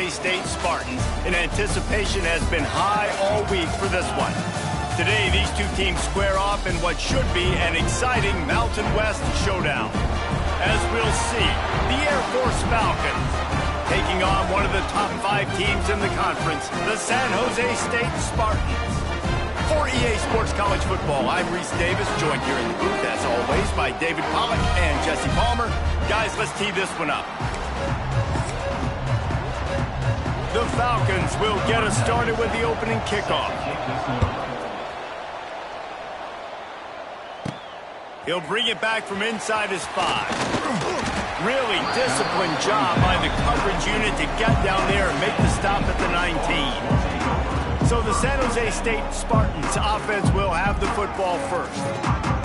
Jose State Spartans, and anticipation has been high all week for this one. Today, these two teams square off in what should be an exciting Mountain West showdown. As we'll see, the Air Force Falcons taking on one of the top 5 teams in the conference, the San Jose State Spartans. For EA Sports College Football, I'm Reese Davis, joined here in the booth, as always, by David Pollack and Jesse Palmer. Guys, let's tee this one up. The Falcons will get us started with the opening kickoff. He'll bring it back from inside his 5. Really disciplined job by the coverage unit to get down there and make the stop at the 19. So the San Jose State Spartans offense will have the football first.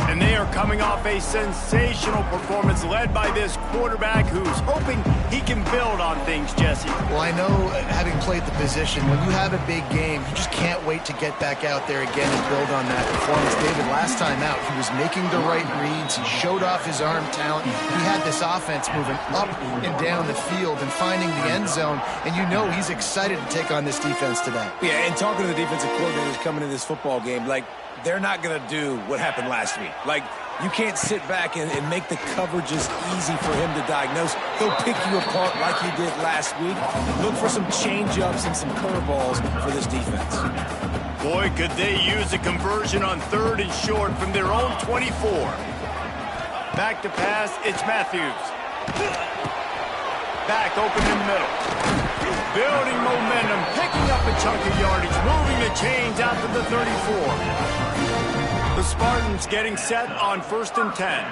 And they are coming off a sensational performance led by this quarterback who's hoping he can build on things, Jesse. Well, I know, having played the position, when you have a big game, you just can't wait to get back out there again and build on that performance. David, last time out, he was making the right reads. He showed off his arm talent. He had this offense moving up and down the field and finding the end zone. And you know he's excited to take on this defense today. Yeah, and talking to the defensive coordinators coming into this football game, like, they're not going to do what happened last week. Like, you can't sit back and make the coverages easy for him to diagnose. He'll pick you apart like he did last week. Look for some change-ups and some curveballs for this defense. Boy, could they use a conversion on 3rd and short from their own 24. Back to pass, it's Matthews. Back open in the middle. Building momentum, picking up a chunk of yardage, moving the chains out to the 34. The Spartans getting set on 1st and 10.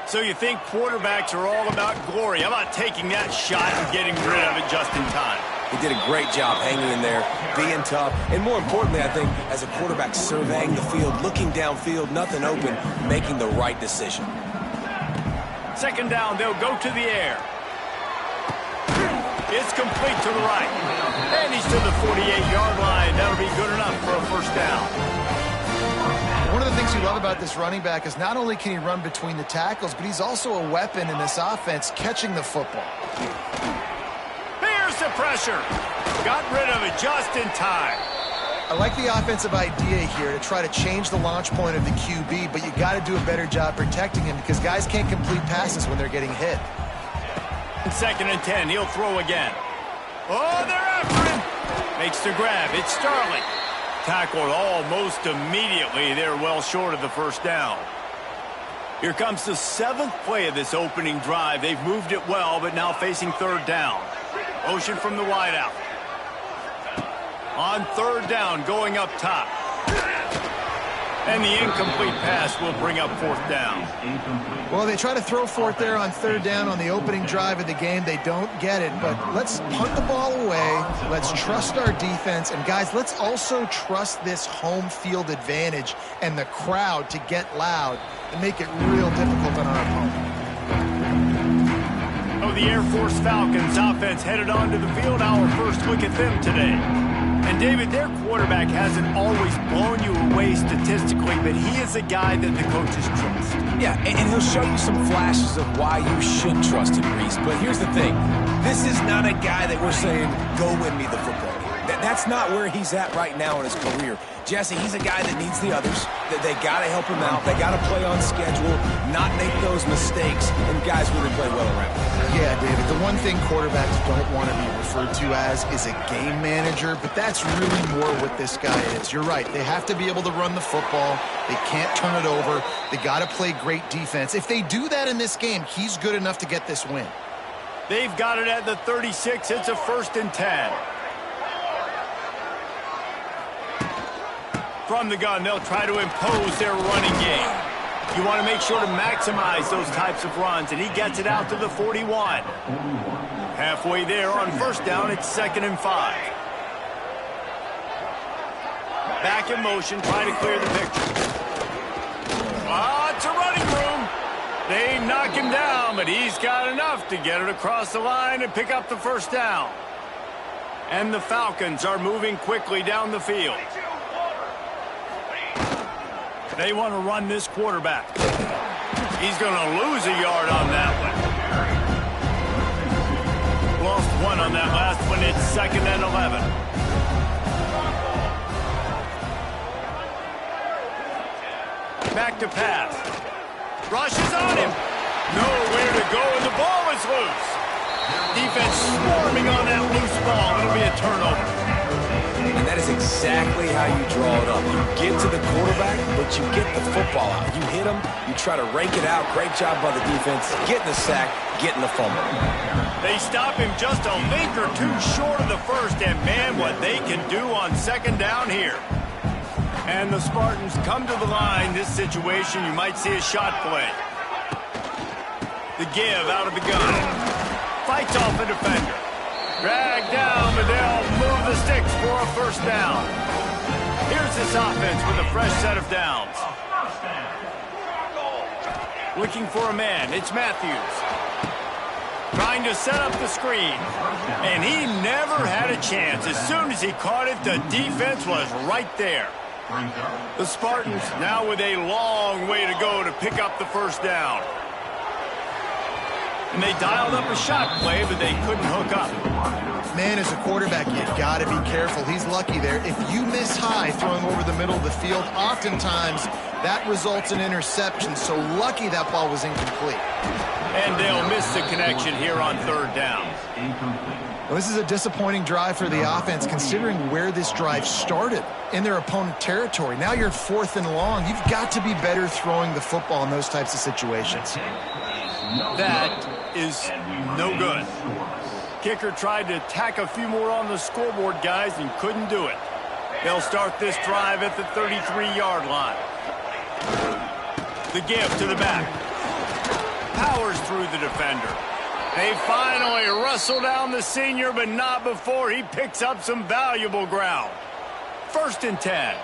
So you think quarterbacks are all about glory. How about taking that shot and getting rid of it just in time? He did a great job hanging in there, being tough, and more importantly, I think, as a quarterback surveying the field, looking downfield, nothing open, making the right decision. 2nd down, they'll go to the air. It's complete to the right. And he's to the 48-yard line. That'll be good enough for a 1st down. One of the things you love about this running back is not only can he run between the tackles, but he's also a weapon in this offense catching the football. Here's the pressure. Got rid of it just in time. I like the offensive idea here to try to change the launch point of the QB, but you got to do a better job protecting him because guys can't complete passes when they're getting hit. 2nd and 10, he'll throw again. Oh, they're after him. Makes the grab. It's Starling. Tackled almost immediately. They're well short of the 1st down. Here comes the 7th play of this opening drive. They've moved it well, but now facing 3rd down. Motion from the wideout. On 3rd down, going up top. And the incomplete pass will bring up 4th down. Well, they try to throw for it there on 3rd down on the opening drive of the game. They don't get it, but let's punt the ball away. Let's trust our defense. And, guys, let's also trust this home field advantage and the crowd to get loud and make it real difficult on our opponent. Oh, the Air Force Falcons offense headed onto the field. Our first look at them today. And, David, their quarterback hasn't always blown you away statistically, but he is a guy that the coaches trust. Yeah, and he'll show you some flashes of why you should trust him, Reese. But here's the thing. This is not a guy that we're saying, go win me the football game. That's not where he's at right now in his career. Jesse, he's a guy that needs the others. That they got to help him out. They got to play on schedule, not make those mistakes, and guys really play well around him. Yeah, David, the one thing quarterbacks don't want to be referred to as is a game manager, but that's really more what this guy is. You're right. They have to be able to run the football. They can't turn it over. They got to play great defense. If they do that in this game, he's good enough to get this win. They've got it at the 36. It's a 1st and 10. From the gun, they'll try to impose their running game. You want to make sure to maximize those types of runs, and he gets it out to the 41. Halfway there on 1st down, it's 2nd and 5. Back in motion, trying to clear the picture. It's a running room. They knock him down, but he's got enough to get it across the line and pick up the 1st down. And the Falcons are moving quickly down the field. They want to run this quarterback. He's going to lose a yard on that Lost one on that last one. It's 2nd and 11. Back to pass. Rushes on him. Nowhere to go, and the ball is loose. Defense swarming on that loose ball. It'll be a turnover. And that is exactly how you draw it up. You get to the quarterback, but you get the football out. You hit him, you try to rake it out. Great job by the defense, getting the sack, getting the fumble. They stop him just a link or two short of the first, and man, what they can do on 2nd down here. And the Spartans come to the line. This situation, you might see a shot play. The give out of the gun. Fights off a defender. Dragged down, but they'll move the sticks for a 1st down. Here's this offense with a fresh set of downs. Looking for a man. It's Matthews. Trying to set up the screen. And he never had a chance. As soon as he caught it, the defense was right there. The Spartans now with a long way to go to pick up the 1st down. And they dialed up a shot play, but they couldn't hook up. Man, as a quarterback, you've got to be careful. He's lucky there. If you miss high throwing over the middle of the field, oftentimes that results in interception. So lucky that ball was incomplete. And they'll miss the connection here on 3rd down. Well, this is a disappointing drive for the offense, considering where this drive started, in their opponent territory. Now you're 4th and long. You've got to be better throwing the football in those types of situations. That is no good. Kicker tried to tack a few more on the scoreboard, guys, and couldn't do it. They'll start this drive at the 33-yard line. The give to the back. Powers through the defender. They finally wrestle down the senior, but not before he picks up some valuable ground. 1st and 10.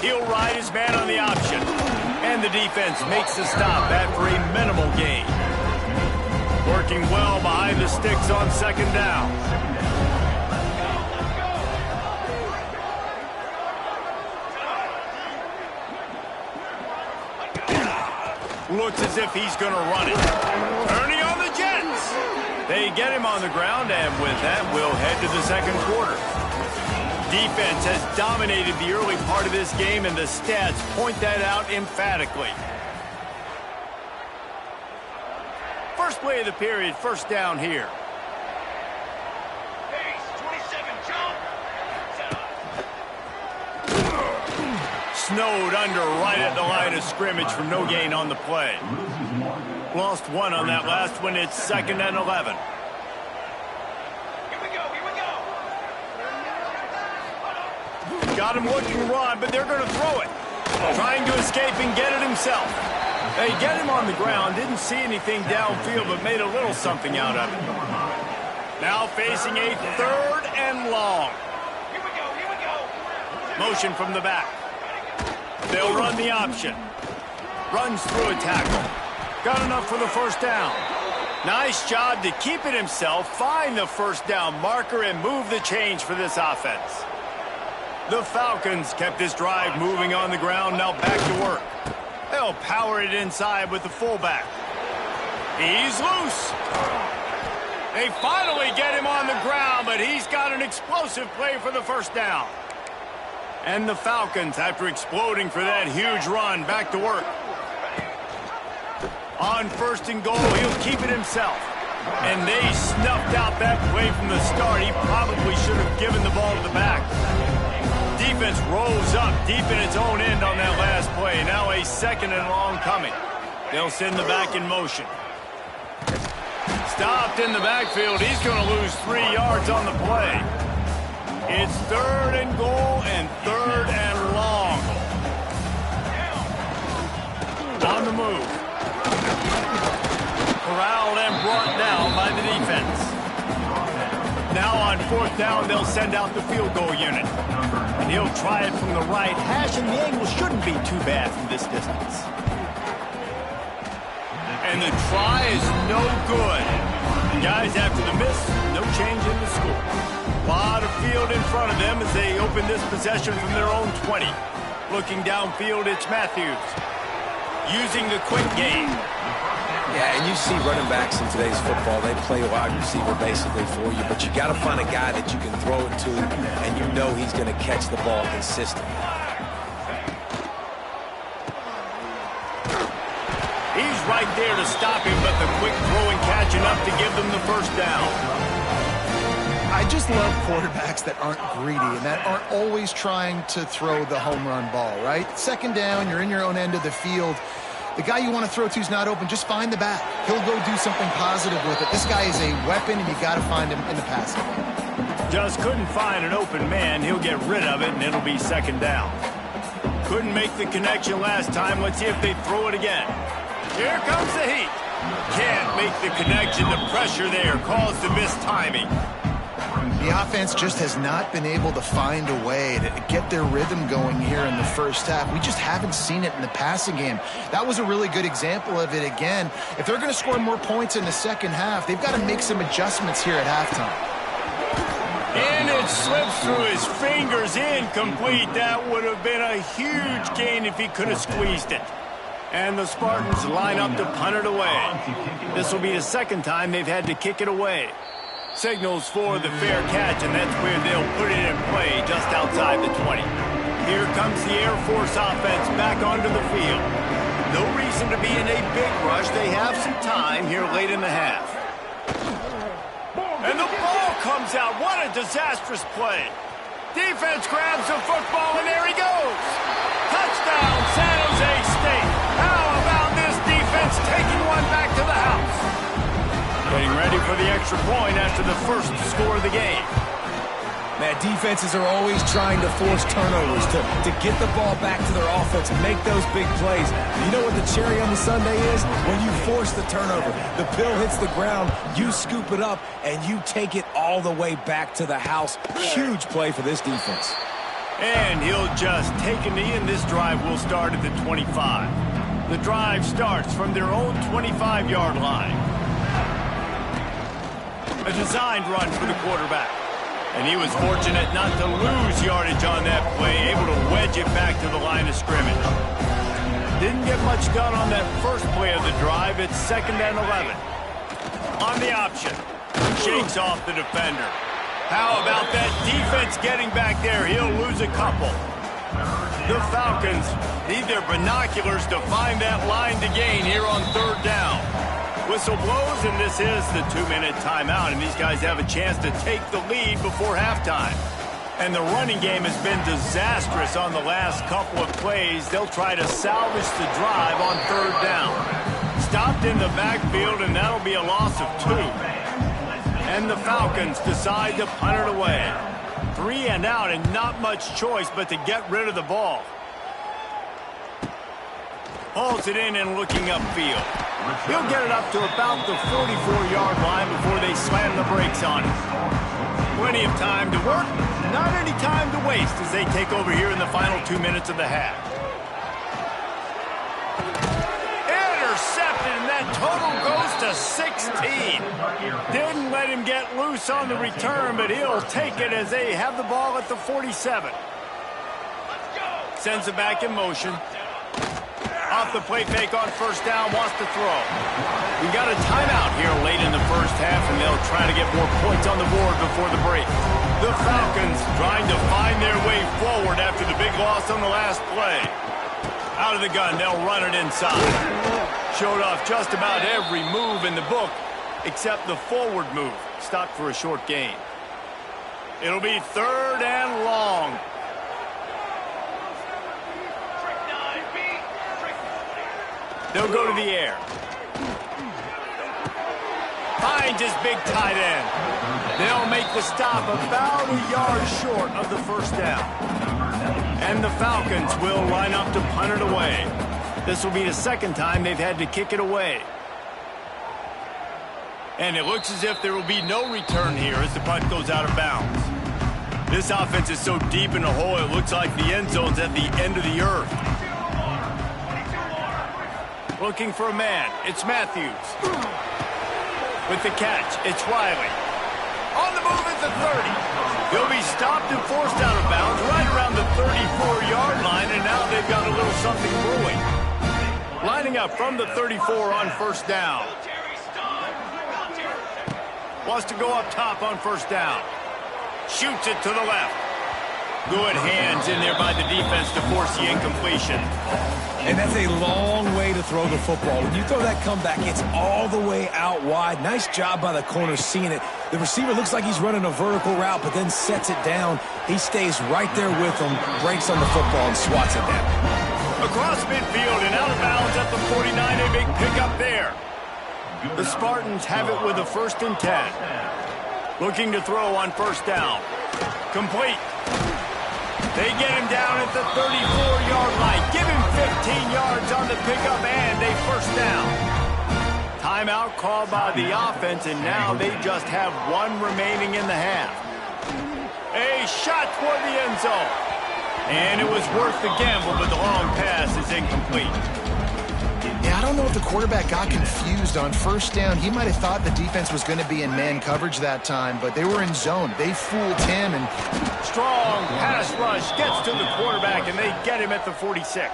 He'll ride his man on the option. And the defense makes the stop after a minimal gain. Working well behind the sticks on 2nd down. Looks as if he's going to run it. Turning on the Jets. They get him on the ground, and with that, we'll head to the 2nd quarter. Defense has dominated the early part of this game, and the stats point that out emphatically. First play of the period, 1st down here. Snowed under right at the line of scrimmage for no gain on the play. Lost one on that last one. It's 2nd and 11. Got him looking to run, but they're going to throw it. Trying to escape and get it himself. They get him on the ground. Didn't see anything downfield, but made a little something out of it. Now facing a 3rd and long. Motion from the back. They'll run the option. Runs through a tackle. Got enough for the 1st down. Nice job to keep it himself, find the 1st down marker, and move the change for this offense. The Falcons kept this drive moving on the ground, now back to work. They'll power it inside with the fullback. He's loose. They finally get him on the ground, but he's got an explosive play for the 1st down. And the Falcons, after exploding for that huge run, back to work. On 1st and goal, he'll keep it himself. And they snuffed out that play from the start. He probably should have given the ball to the back. Defense rolls up deep in its own end on that last play. Now a 2nd and long coming. They'll send the back in motion. Stopped in the backfield. He's going to lose 3 yards on the play. It's 3rd and goal and 3rd and long. On the move. Corralled and brought down by the defense. Now on 4th down, they'll send out the field goal unit. And he'll try it from the right hash, and the angle shouldn't be too bad from this distance. And the try is no good. Guys, after the miss, no change in the score. A lot of field in front of them as they open this possession from their own 20. Looking downfield, it's Matthews. using the quick game. Yeah, and you see running backs in today's football, they play wide receiver basically for you, but you got to find a guy that you can throw it to, and you know he's going to catch the ball consistently. He's right there to stop him, but the quick throw and catch enough to give them the first down. I just love quarterbacks that aren't greedy and that aren't always trying to throw the home run ball, right? Second down, you're in your own end of the field. The guy you want to throw to is not open. Just find the back. He'll go do something positive with it. This guy is a weapon, and you got to find him in the passing game. Just couldn't find an open man. He'll get rid of it, and it'll be second down. Couldn't make the connection last time. Let's see if they throw it again. Here comes the heat. Can't make the connection. The pressure there caused the missed timing. The offense just has not been able to find a way to get their rhythm going here in the first half. We just haven't seen it in the passing game. That was a really good example of it again. If they're going to score more points in the second half, they've got to make some adjustments here at halftime. And it slips through his fingers, incomplete. That would have been a huge gain if he could have squeezed it. And the Spartans line up to punt it away. This will be the second time they've had to kick it away. Signals for the fair catch, and that's where they'll put it in play just outside the 20. Here comes the Air Force offense back onto the field. No reason to be in a big rush. They have some time here late in the half. And the ball comes out. What a disastrous play. Defense grabs the football, and there he goes. Touchdown, San Jose State. How about this defense taking one back to the house? Getting ready for the extra point after the first score of the game. Man, defenses are always trying to force turnovers to get the ball back to their offense and make those big plays. You know what the cherry on the sundae is? When you force the turnover, the pill hits the ground, you scoop it up, and you take it all the way back to the house. Huge play for this defense. And he'll just take a knee, and this drive will start at the 25. The drive starts from their own 25-yard line. A designed run for the quarterback. And he was fortunate not to lose yardage on that play, able to wedge it back to the line of scrimmage. Didn't get much done on that first play of the drive. It's 2nd and 11. On the option. Shakes off the defender. How about that defense getting back there? He'll lose a couple. The Falcons need their binoculars to find that line to gain here on 3rd down. Whistle blows, and this is the 2-minute timeout, and these guys have a chance to take the lead before halftime. And the running game has been disastrous on the last couple of plays. They'll try to salvage the drive on 3rd down. Stopped in the backfield, and that'll be a loss of 2. And the Falcons decide to punt it away. 3 and out, and not much choice but to get rid of the ball. Hauls it in and looking upfield. He'll get it up to about the 44-yard line before they slam the brakes on it. Plenty of time to work, not any time to waste as they take over here in the final 2 minutes of the half. Intercepted, and that total goes to 16. Didn't let him get loose on the return, but he'll take it as they have the ball at the 47. Sends it back in motion. Off the play fake on 1st down, wants to throw. We got a timeout here late in the first half, and they'll try to get more points on the board before the break. The Falcons trying to find their way forward after the big loss on the last play. Out of the gun, they'll run it inside. Showed off just about every move in the book, except the forward move. Stopped for a short gain. It'll be 3rd and long. They'll go to the air. Finds his big tight end. They'll make the stop about a yard short of the 1st down. And the Falcons will line up to punt it away. This will be the 2nd time they've had to kick it away. And it looks as if there will be no return here as the punt goes out of bounds. This offense is so deep in the hole, it looks like the end zone's at the end of the earth. Looking for a man. It's Matthews. With the catch, it's Riley. On the move at the 30. He'll be stopped and forced out of bounds right around the 34-yard line, and now they've got a little something brewing. Lining up from the 34 on first down. Wants to go up top on first down. Shoots it to the left. Good hands in there by the defense to force the incompletion. And that's a long way to throw the football. When you throw that comeback, it's all the way out wide. Nice job by the corner seeing it. The receiver looks like he's running a vertical route, but then sets it down. He stays right there with him, breaks on the football, and swats it down. Across midfield and out of bounds at the 49, a big pickup there. The Spartans have it with a 1st and 10. Looking to throw on first down. Complete. They get him down at the 34-yard line. Give him 15 yards on the pickup and a first down. Timeout called by the offense, and now they just have 1 remaining in the half. A shot toward the end zone. And it was worth the gamble, but the long pass is incomplete. Yeah, I don't know if the quarterback got confused on first down. He might have thought the defense was going to be in man coverage that time, but they were in zone. They fooled him. And strong pass rush gets to the quarterback, and they get him at the 46.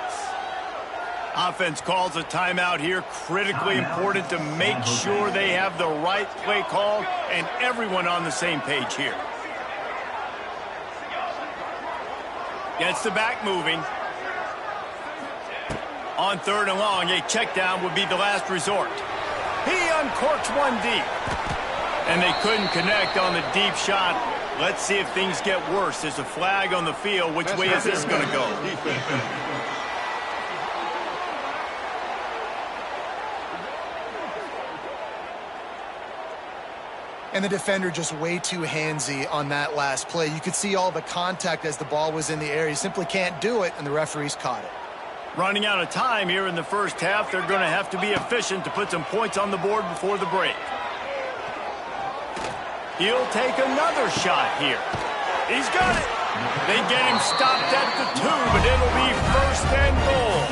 Offense calls a timeout here. Critically important to make sure they have the right play call and everyone on the same page here. Gets the back moving. On 3rd and long, a check down would be the last resort. He uncorks one deep. And they couldn't connect on the deep shot. Let's see if things get worse. There's a flag on the field. Which way is this going to go? And the defender just way too handsy on that last play. You could see all the contact as the ball was in the air. He simply can't do it, and the referees caught it. Running out of time here in the first half. They're going to have to be efficient to put some points on the board before the break. He'll take another shot here. He's got it. They get him stopped at the 2, but it'll be 1st and goal.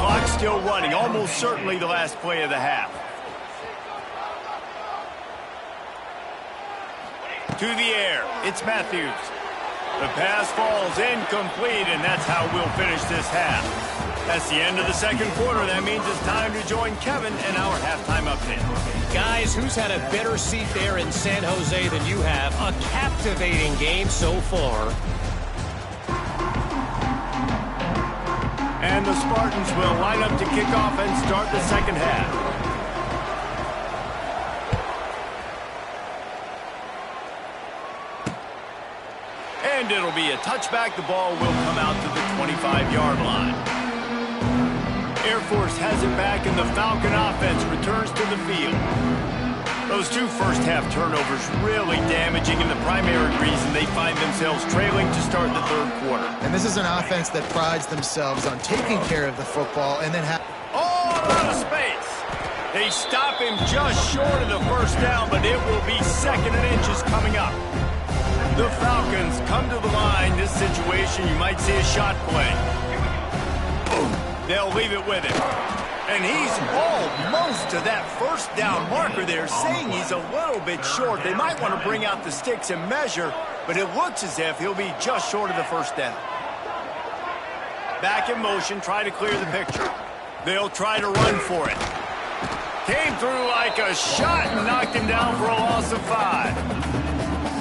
Clock still running. Almost certainly the last play of the half. To the air. It's Matthews. The pass falls incomplete, and that's how we'll finish this half. That's the end of the second quarter. That means it's time to join Kevin in our halftime update. Guys, who's had a better seat there in San Jose than you have? A captivating game so far. And the Spartans will line up to kick off and start the second half. And it'll be a touchback. The ball will come out to the 25-yard line. Air Force has it back, and the Falcon offense returns to the field. Those 2 first-half turnovers really damaging, and the primary reason they find themselves trailing to start the 3rd quarter. And this is an offense that prides themselves on taking care of the football and then out of space. They stop him just short of the first down, but it will be 2nd and inches coming up. The Falcons come to the line. This situation, you might see a shot play. They'll leave it with him. And he's almost to that first down marker there, saying he's a little bit short. They might want to bring out the sticks and measure, but it looks as if he'll be just short of the first down. Back in motion, try to clear the picture. They'll try to run for it. Came through like a shot and knocked him down for a loss of 5.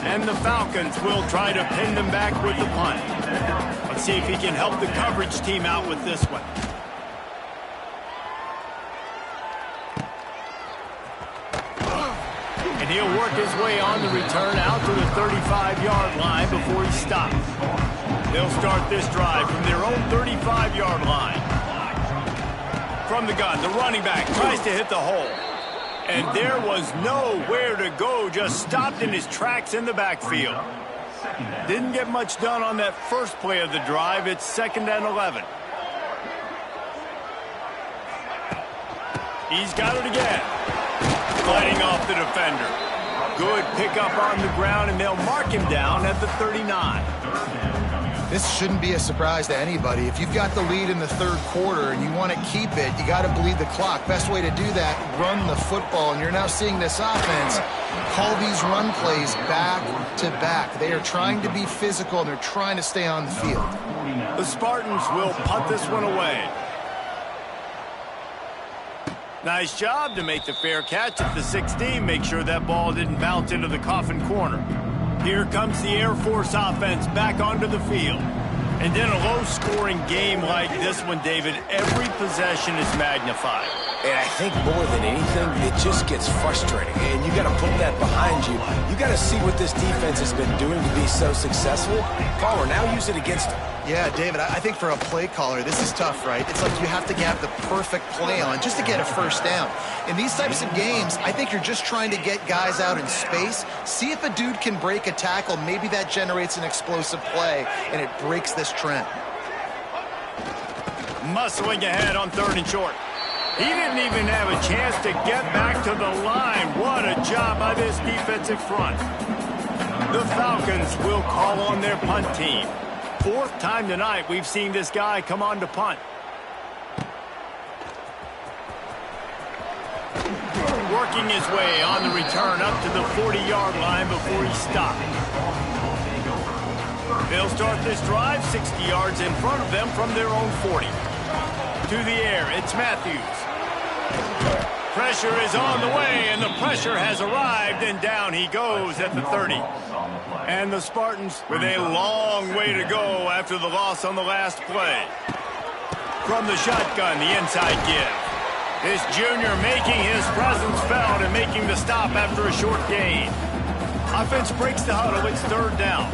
And the Falcons will try to pin them back with the punt. Let's see if he can help the coverage team out with this one. And he'll work his way on the return out to the 35-yard line before he stops. They'll start this drive from their own 35-yard line. From the gun, the running back tries to hit the hole. And there was nowhere to go, just stopped in his tracks in the backfield. Didn't get much done on that first play of the drive. It's 2nd and 11. He's got it again. Fighting off the defender. Good pickup on the ground, and they'll mark him down at the 39. This shouldn't be a surprise to anybody. If you've got the lead in the third quarter and you want to keep it, you got to bleed the clock. Best way to do that, run the football. And you're now seeing this offense call these run plays back to back. They are trying to be physical, and they're trying to stay on the field. The Spartans will punt this one away. Nice job to make the fair catch at the 16. Make sure that ball didn't bounce into the coffin corner. Here comes the Air Force offense back onto the field. And in a low-scoring game like this one, David, every possession is magnified. And I think more than anything, it just gets frustrating. And you got to put that behind you. You got to see what this defense has been doing to be so successful. Caller, now use it against them. Yeah, David, I think for a play caller, this is tough, right? It's like you have to have the perfect play on just to get a first down. In these types of games, I think you're just trying to get guys out in space, see if a dude can break a tackle. Maybe that generates an explosive play, and it breaks this trend. Muscling ahead on 3rd and short. He didn't even have a chance to get back to the line. What a job by this defensive front. The Falcons will call on their punt team. 4th time tonight we've seen this guy come on to punt. Working his way on the return up to the 40-yard line before he stopped. They'll start this drive 60 yards in front of them from their own 40. To the air, it's Matthews. Pressure is on the way, and the pressure has arrived, and down he goes at the 30. And the Spartans with a long way to go after the loss on the last play. From the shotgun, the inside give. This junior making his presence felt and making the stop after a short gain. Offense breaks the huddle. It's 3rd down.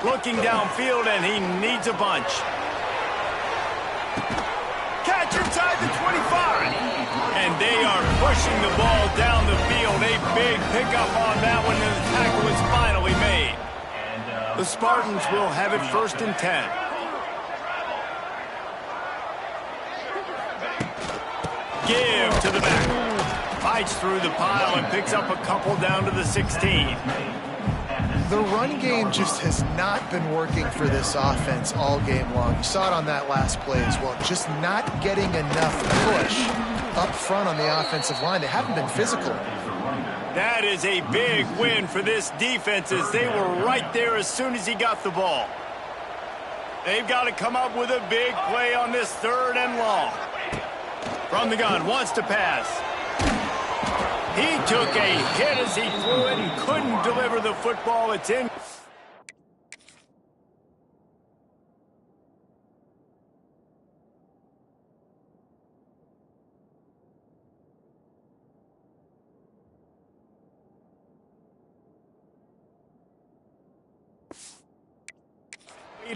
Looking downfield, and he needs a bunch. Catch inside the 25. And they are pushing the ball down the field. A big pickup on that one, and the tackle is finally made. The Spartans will have it 1st and 10. Give to the back. Fights through the pile and picks up a couple down to the 16. The run game just has not been working for this offense all game long. You saw it on that last play as well. Just not getting enough push up front on the offensive line. They haven't been physical. That is a big win for this defense, as they were right there as soon as he got the ball. They've got to come up with a big play on this 3rd and long. From the gun, wants to pass. He took a hit as he threw it and couldn't deliver the football. It's in.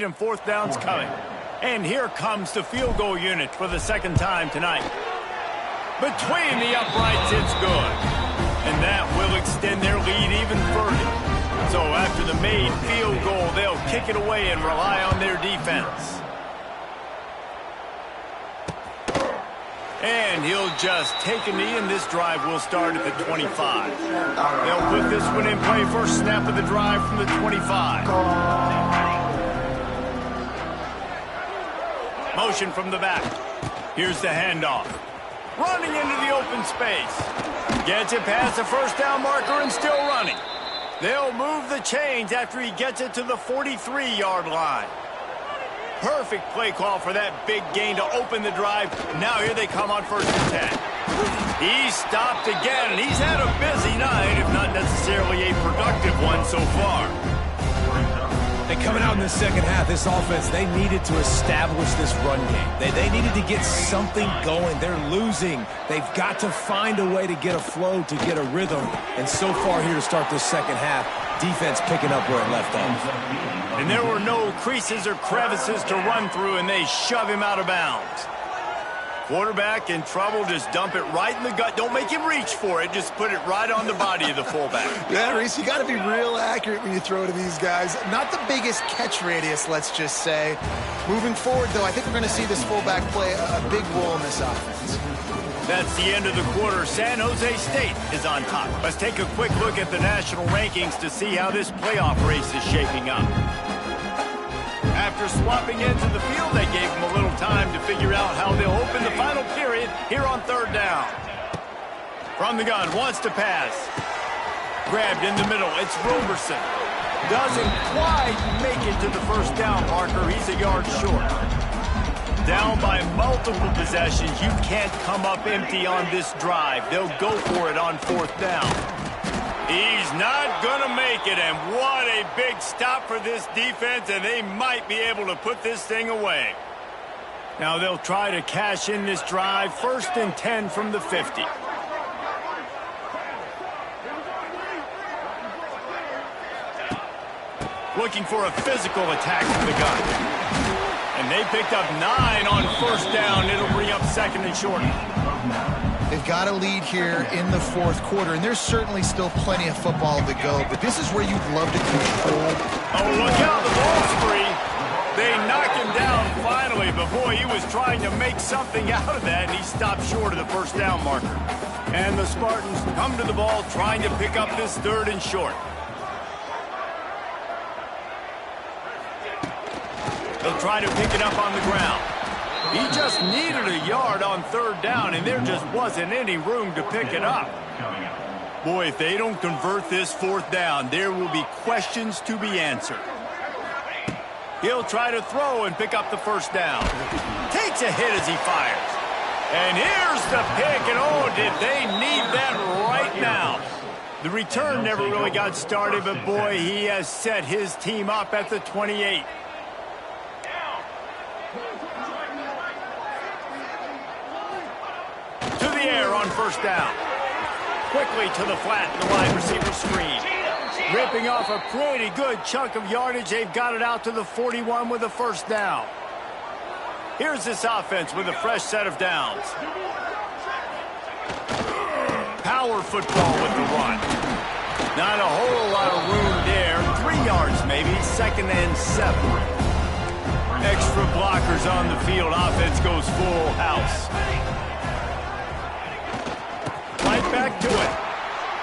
And 4th down's coming. And here comes the field goal unit for the 2nd time tonight. Between the uprights, it's good. And that will extend their lead even further. So after the made field goal, they'll kick it away and rely on their defense. And he'll just take a knee, and this drive will start at the 25. They'll put this one in play. First snap of the drive from the 25. Motion from the back. Here's the handoff. Running into the open space. Gets it past the 1st down marker and still running. They'll move the chains after he gets it to the 43-yard line. Perfect play call for that big gain to open the drive. Now here they come on 1st and 10. He stopped again, and he's had a busy night, if not necessarily a productive one so far. And coming out in the 2nd half, this offense, they needed to establish this run game. They needed to get something going. They're losing. They've got to find a way to get a flow, to get a rhythm. And so far here to start this 2nd half, defense picking up where it left off. And there were no creases or crevices to run through, and they shove him out of bounds. Quarterback in trouble, just dump it right in the gut. Don't make him reach for it. Just put it right on the body of the fullback. Yeah, Reese, you got to be real accurate when you throw to these guys. Not the biggest catch radius, let's just say. Moving forward, though, I think we're going to see this fullback play a big role in this offense. That's the end of the quarter. San Jose State is on top. Let's take a quick look at the national rankings to see how this playoff race is shaping up. After swapping into the field, they gave them a little time to figure out how they'll open the final period here on third down. From the gun, wants to pass. Grabbed in the middle, it's Roberson. Doesn't quite make it to the first down marker. He's a yard short. Down by multiple possessions, you can't come up empty on this drive. They'll go for it on fourth down. He's not going to make it, and what a big stop for this defense, and they might be able to put this thing away. Now they'll try to cash in this drive, 1st and 10 from the 50. Looking for a physical attack from the gun. And they picked up 9 on first down. It'll bring up 2nd and short. They've got a lead here in the fourth quarter, and there's certainly still plenty of football to go, but this is where you'd love to control. Oh, look out, the ball's free. They knock him down finally, but boy, he was trying to make something out of that, and he stopped short of the first down marker. And the Spartans come to the ball trying to pick up this 3rd and short. They'll try to pick it up on the ground. He just needed a yard on 3rd down, and there just wasn't any room to pick it up. Boy, if they don't convert this 4th down, there will be questions to be answered. He'll try to throw and pick up the first down. Takes a hit as he fires. And here's the pick, and oh, did they need that right now. The return never really got started, but boy, he has set his team up at the 28. On first down. Quickly to the flat, the wide receiver screen. Ripping off a pretty good chunk of yardage. They've got it out to the 41 with a first down. Here's this offense with a fresh set of downs. Power football with the run. Not a whole lot of room there. 3 yards maybe, 2nd and 7. Extra blockers on the field. Offense goes full house. Right back to it.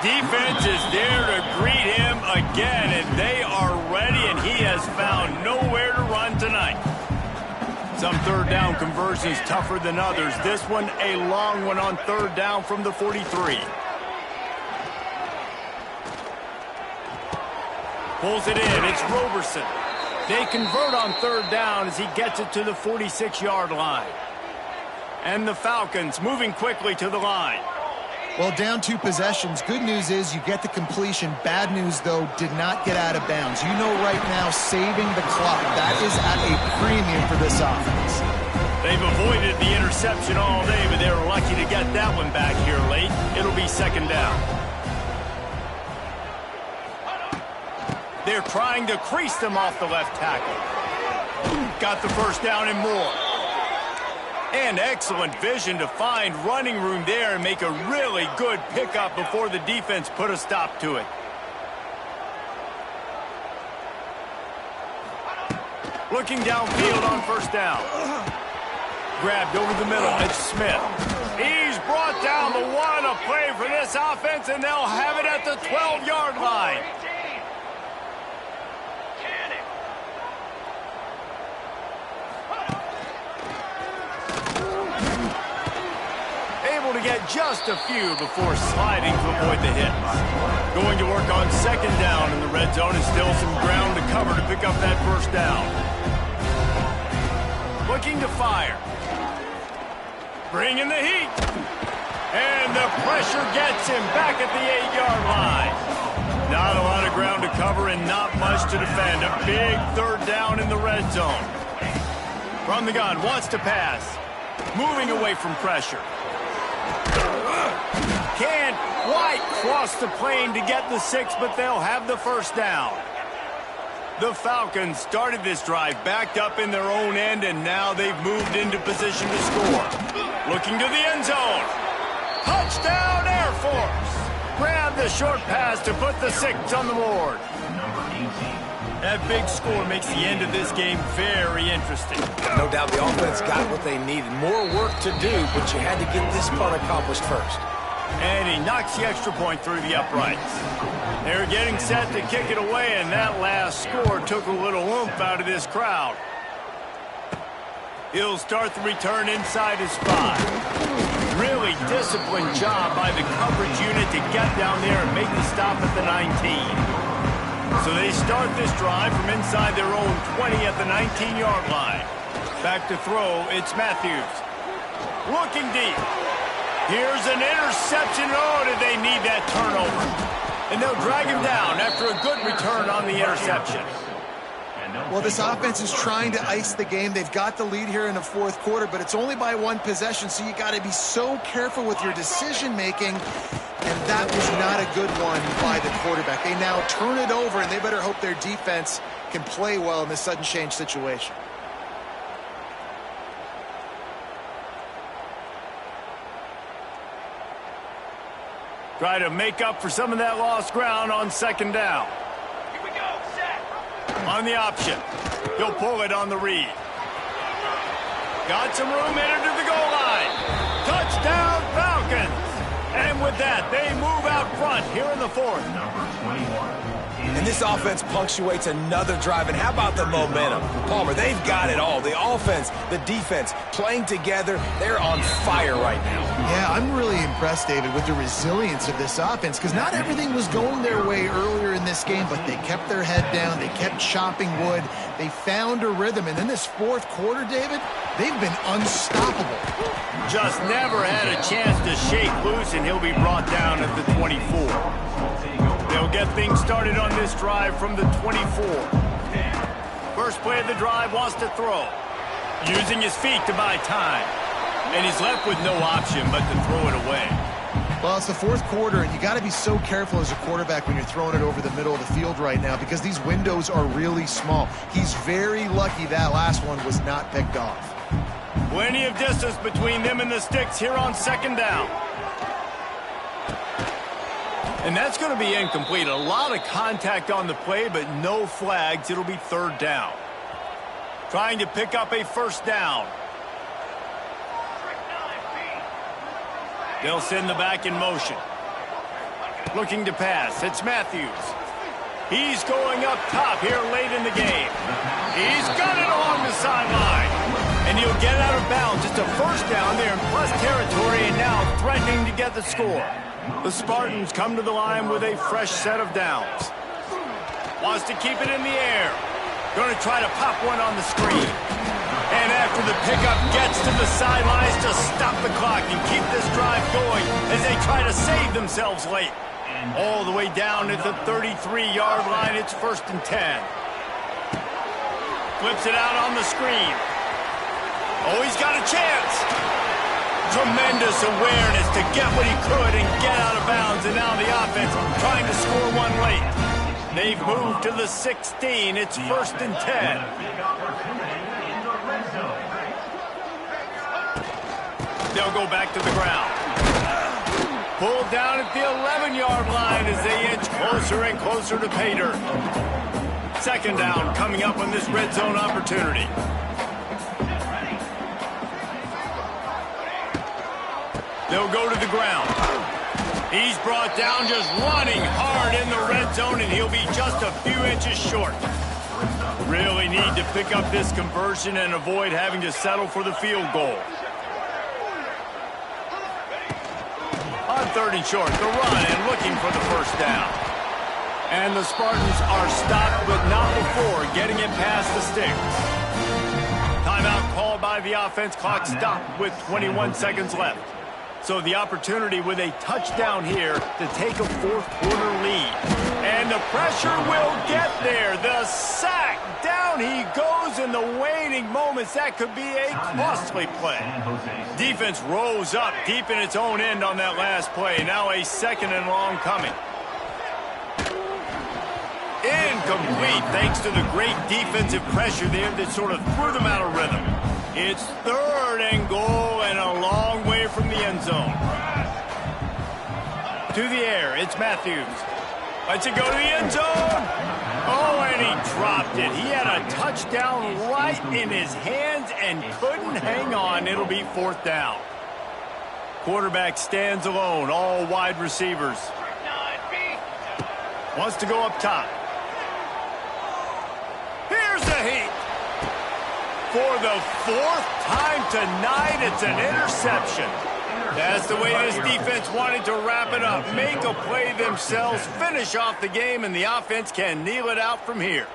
Defense is there to greet him again, and they are ready, and he has found nowhere to run tonight. Some 3rd down conversions tougher than others. This one a long one on 3rd down from the 43. Pulls it in. It's Roberson. They convert on 3rd down as he gets it to the 46-yard line. And the Falcons moving quickly to the line. Well, down 2 possessions. Good news is you get the completion. Bad news, though, did not get out of bounds. You know right now, saving the clock, that is at a premium for this offense. They've avoided the interception all day, but they were lucky to get that one back here late. It'll be 2nd down. They're trying to crease them off the left tackle. Got the first down and more. And excellent vision to find running room there and make a really good pickup before the defense put a stop to it. Looking downfield on first down. Grabbed over the middle. It's Smith. He's brought down the 1, a play for this offense, and they'll have it at the 12-yard line. To get just a few before sliding to avoid the hits. Going to work on 2nd down in the red zone, and still some ground to cover to pick up that first down. Looking to fire. Bringing the heat. And the pressure gets him back at the 8-yard line. Not a lot of ground to cover and not much to defend. A big 3rd down in the red zone. From the gun, wants to pass. Moving away from pressure. Can't quite cross the plane to get the 6, but they'll have the first down. The Falcons started this drive backed up in their own end, and now they've moved into position to score. Looking to the end zone. Touchdown, Air Force. Grab the short pass to put the 6 on the board. That big score makes the end of this game very interesting. No doubt the offense got what they needed. More work to do, but you had to get this part accomplished first. And he knocks the extra point through the uprights. They're getting set to kick it away, and that last score took a little oomph out of this crowd. He'll start the return inside his 5. Really disciplined job by the coverage unit to get down there and make the stop at the 19. So they start this drive from inside their own 20 at the 19-yard line. Back to throw, it's Matthews. Looking deep. Here's an interception. Oh, did they need that turnover? And they'll drag him down after a good return on the interception. Well, this offense is trying to ice the game. They've got the lead here in the fourth quarter, but it's only by 1 possession, so you got to be so careful with your decision-making, and that was not a good one by the quarterback. They now turn it over, and they better hope their defense can play well in this sudden change situation. Try to make up for some of that lost ground on second down. Here we go, set. On the option. He'll pull it on the read. Got some room headed to the goal line. Touchdown, Falcons. And with that, they move out front here in the fourth. And this offense punctuates another drive. And how about the momentum? Palmer, they've got it all. The offense, the defense, playing together. They're on fire right now. Yeah, I'm really impressed, David, with the resilience of this offense, because not everything was going their way earlier in this game, but they kept their head down. They kept chopping wood. They found a rhythm. And in this fourth quarter, David, they've been unstoppable. Just never had a chance to shake loose, and he'll be brought down at the 24. They'll get things started on this drive from the 24. First play of the drive, wants to throw. Using his feet to buy time. And he's left with no option but to throw it away. Well, it's the fourth quarter, and you got to be so careful as a quarterback when you're throwing it over the middle of the field right now, because these windows are really small. He's very lucky that last one was not picked off. Plenty of distance between them and the sticks here on second down. And that's going to be incomplete. A lot of contact on the play, but no flags. It'll be third down. Trying to pick up a first down. They'll send the back in motion. Looking to pass. It's Matthews. He's going up top here late in the game. He's got it along the sideline. And he'll get out of bounds. It's a first down there in plus territory, and now threatening to get the score. The Spartans come to the line with a fresh set of downs. Wants to keep it in the air. Going to try to pop one on the screen. And after the pickup, gets to the sidelines to stop the clock and keep this drive going as they try to save themselves late. All the way down at the 33-yard line, it's 1st and 10. Flips it out on the screen. Oh, he's got a chance. Tremendous awareness to get what he could and get out of bounds, and now the offense trying to score one late. They've moved to the 16. It's 1st and 10. They'll go back to the ground. Pulled down at the 11-yard line as they inch closer and closer to pay dirt. Second down coming up on this red zone opportunity. They'll go to the ground. He's brought down just running hard in the red zone, and he'll be just a few inches short. Really need to pick up this conversion and avoid having to settle for the field goal. On 3rd and short, the run and looking for the first down. And the Spartans are stopped, but not before getting it past the sticks. Timeout called by the offense. Clock stopped with 21 seconds left. So the opportunity with a touchdown here to take a fourth quarter lead. And the pressure will get there. The sack. Down he goes in the waning moments. That could be a costly play. Defense rose up deep in its own end on that last play. Now a 2nd and long coming. Incomplete thanks to the great defensive pressure there that sort of threw them out of rhythm. It's 3rd and goal and a long way from the end zone. To the air, it's Matthews. Lets it go to the end zone. Oh, and he dropped it. He had a touchdown right in his hands and couldn't hang on. It'll be 4th down. Quarterback stands alone, all wide receivers. Wants to go up top. Here's a heat. For the 4th time tonight, it's an interception. That's the way this defense wanted to wrap it up. Make a play themselves, finish off the game, and the offense can kneel it out from here.